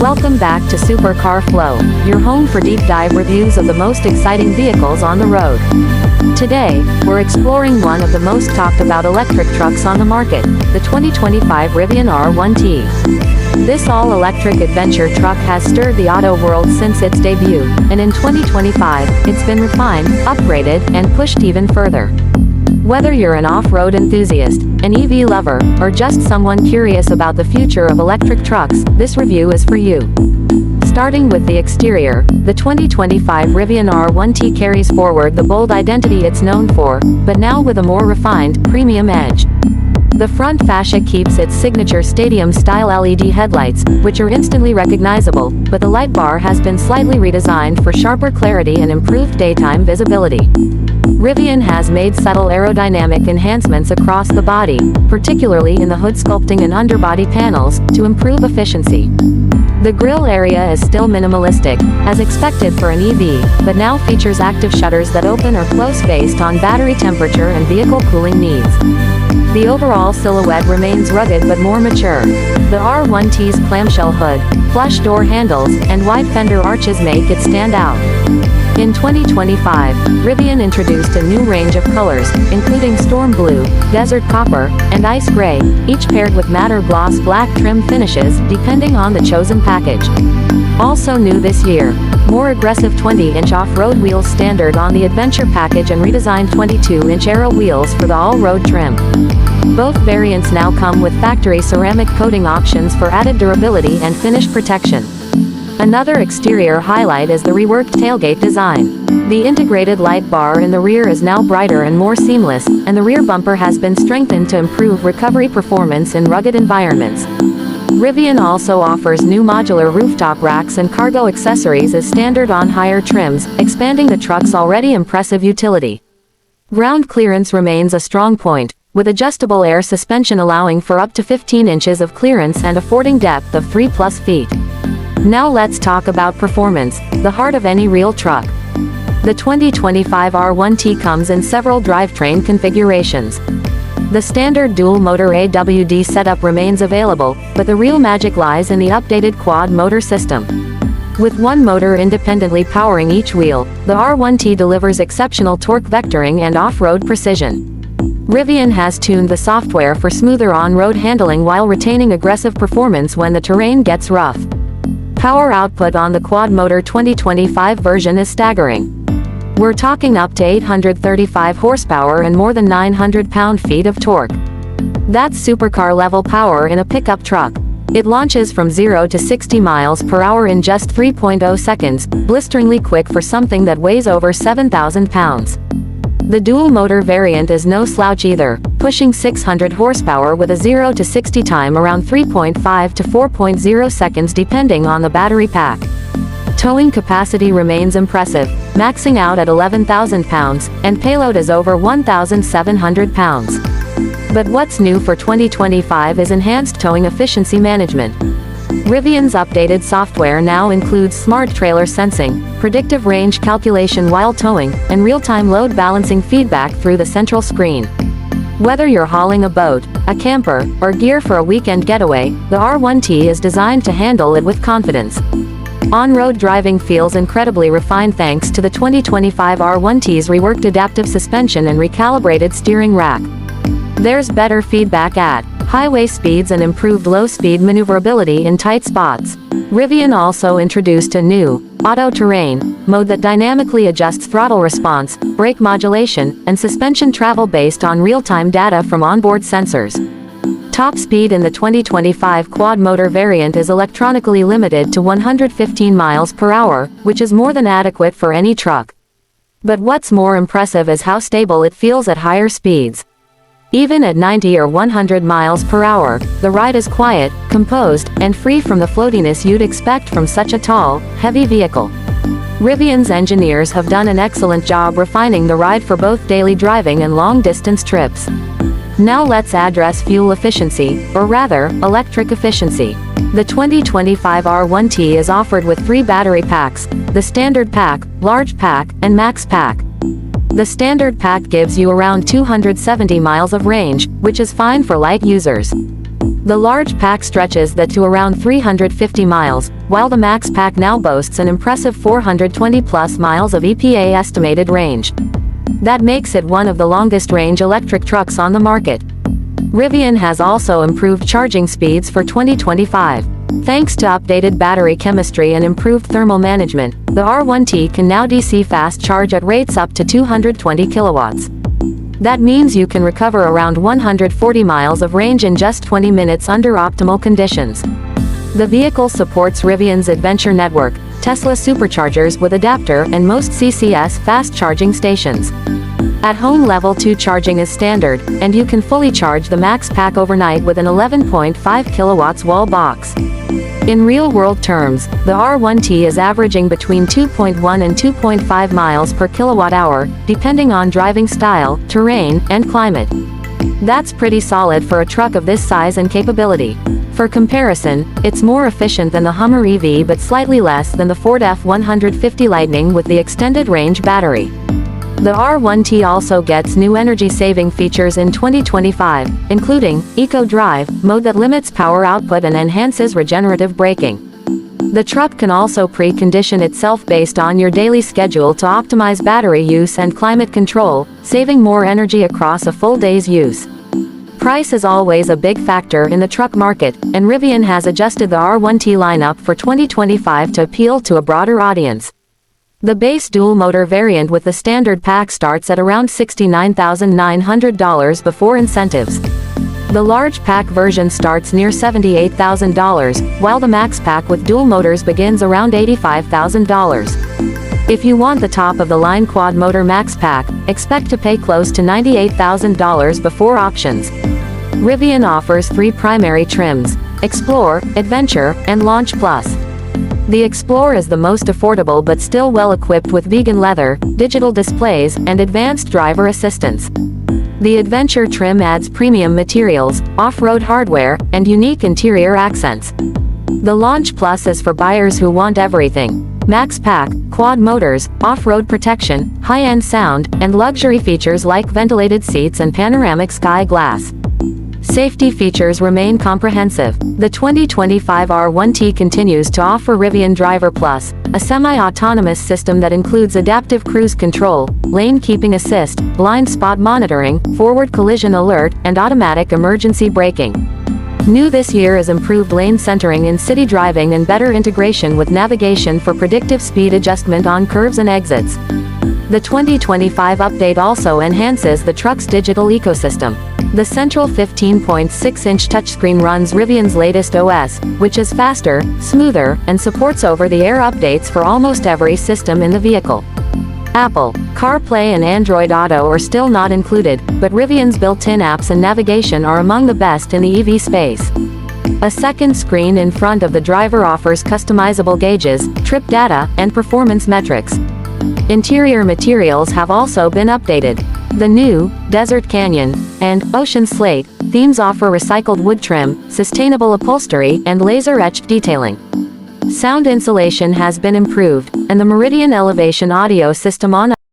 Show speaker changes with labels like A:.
A: Welcome back to Supercar Flow, your home for deep dive reviews of the most exciting vehicles on the road. Today, we're exploring one of the most talked about electric trucks on the market, the 2025 Rivian R1T. This all-electric adventure truck has stirred the auto world since its debut, and in 2025, it's been refined, upgraded, and pushed even further. Whether you're an off-road enthusiast, an EV lover, or just someone curious about the future of electric trucks, this review is for you. Starting with the exterior, the 2025 Rivian R1T carries forward the bold identity it's known for, but now with a more refined, premium edge. The front fascia keeps its signature stadium-style LED headlights, which are instantly recognizable, but the light bar has been slightly redesigned for sharper clarity and improved daytime visibility. Rivian has made subtle aerodynamic enhancements across the body, particularly in the hood sculpting and underbody panels, to improve efficiency. The grille area is still minimalistic, as expected for an EV, but now features active shutters that open or close based on battery temperature and vehicle cooling needs. The overall silhouette remains rugged but more mature. The R1T's clamshell hood, flush door handles, and wide fender arches make it stand out. In 2025, Rivian introduced a new range of colors, including storm blue, desert copper, and ice gray, each paired with matte or gloss black trim finishes depending on the chosen package. Also new this year, more aggressive 20-inch off-road wheels standard on the Adventure package and redesigned 22-inch aero wheels for the all-road trim. Both variants now come with factory ceramic coating options for added durability and finish protection. Another exterior highlight is the reworked tailgate design. The integrated light bar in the rear is now brighter and more seamless, and the rear bumper has been strengthened to improve recovery performance in rugged environments. Rivian also offers new modular rooftop racks and cargo accessories as standard on higher trims, expanding the truck's already impressive utility. Ground clearance remains a strong point, with adjustable air suspension allowing for up to 15 inches of clearance and a fording depth of 3+ feet. Now let's talk about performance, the heart of any real truck. The 2025 R1T comes in several drivetrain configurations. The standard dual-motor AWD setup remains available, but the real magic lies in the updated quad-motor system. With one motor independently powering each wheel, the R1T delivers exceptional torque vectoring and off-road precision. Rivian has tuned the software for smoother on-road handling while retaining aggressive performance when the terrain gets rough. Power output on the quad-motor 2025 version is staggering. We're talking up to 835 horsepower and more than 900 pound-feet of torque. That's supercar-level power in a pickup truck. It launches from 0 to 60 miles per hour in just 3.0 seconds, blisteringly quick for something that weighs over 7,000 pounds. The dual-motor variant is no slouch either, pushing 600 horsepower with a 0 to 60 time around 3.5 to 4.0 seconds depending on the battery pack. Towing capacity remains impressive, maxing out at 11,000 pounds, and payload is over 1,700 pounds. But what's new for 2025 is enhanced towing efficiency management. Rivian's updated software now includes smart trailer sensing, predictive range calculation while towing, and real-time load balancing feedback through the central screen. Whether you're hauling a boat, a camper, or gear for a weekend getaway, the R1T is designed to handle it with confidence. On-road driving feels incredibly refined thanks to the 2025 R1T's reworked adaptive suspension and recalibrated steering rack. There's better feedback at highway speeds and improved low-speed maneuverability in tight spots. Rivian also introduced a new Auto Terrain mode that dynamically adjusts throttle response, brake modulation, and suspension travel based on real-time data from onboard sensors. Top speed in the 2025 quad-motor variant is electronically limited to 115 miles per hour, which is more than adequate for any truck. But what's more impressive is how stable it feels at higher speeds. Even at 90 or 100 miles per hour, the ride is quiet, composed, and free from the floatiness you'd expect from such a tall, heavy vehicle. Rivian's engineers have done an excellent job refining the ride for both daily driving and long-distance trips. Now let's address fuel efficiency, or rather, electric efficiency. The 2025 R1T is offered with 3 battery packs: the Standard Pack, Large Pack, and Max Pack. The Standard Pack gives you around 270 miles of range, which is fine for light users. The large pack stretches that to around 350 miles, while the Max Pack now boasts an impressive 420-plus miles of EPA estimated range. That makes it one of the longest-range electric trucks on the market. Rivian has also improved charging speeds for 2025. Thanks to updated battery chemistry and improved thermal management, the R1T can now DC fast charge at rates up to 220 kilowatts. That means you can recover around 140 miles of range in just 20 minutes under optimal conditions. The vehicle supports Rivian's Adventure network, Tesla superchargers with adapter, and most CCS fast charging stations. At home, level 2 charging is standard, and you can fully charge the Max Pack overnight with an 11.5 kilowatts wall box. In real-world terms, the R1T is averaging between 2.1 and 2.5 miles per kilowatt-hour, depending on driving style, terrain, and climate. That's pretty solid for a truck of this size and capability. For comparison, it's more efficient than the Hummer EV but slightly less than the Ford F-150 Lightning with the extended range battery. The R1T also gets new energy-saving features in 2025, including Eco Drive mode that limits power output and enhances regenerative braking. The truck can also precondition itself based on your daily schedule to optimize battery use and climate control, saving more energy across a full day's use. Price is always a big factor in the truck market, and Rivian has adjusted the R1T lineup for 2025 to appeal to a broader audience. The base dual-motor variant with the standard pack starts at around $69,900 before incentives. The large pack version starts near $78,000, while the Max Pack with dual motors begins around $85,000. If you want the top-of-the-line quad-motor Max Pack, expect to pay close to $98,000 before options. Rivian offers 3 primary trims: Explore, Adventure, and Launch Plus. The Explorer is the most affordable but still well-equipped with vegan leather, digital displays, and advanced driver assistance. The Adventure trim adds premium materials, off-road hardware, and unique interior accents. The Launch Plus is for buyers who want everything: Max Pack, quad motors, off-road protection, high-end sound, and luxury features like ventilated seats and panoramic sky glass. Safety features remain comprehensive. The 2025 R1T continues to offer Rivian Driver Plus, a semi-autonomous system that includes adaptive cruise control, lane keeping assist, blind spot monitoring, forward collision alert, and automatic emergency braking. New this year is improved lane centering in city driving and better integration with navigation for predictive speed adjustment on curves and exits. The 2025 update also enhances the truck's digital ecosystem. The central 15.6-inch touchscreen runs Rivian's latest OS, which is faster, smoother, and supports over-the-air updates for almost every system in the vehicle. Apple CarPlay and Android Auto are still not included, but Rivian's built-in apps and navigation are among the best in the EV space. A second screen in front of the driver offers customizable gauges, trip data, and performance metrics. Interior materials have also been updated. The new Desert Canyon and Ocean Slate themes offer recycled wood trim, sustainable upholstery, and laser-etched detailing. Sound insulation has been improved, and the Meridian Elevation audio system on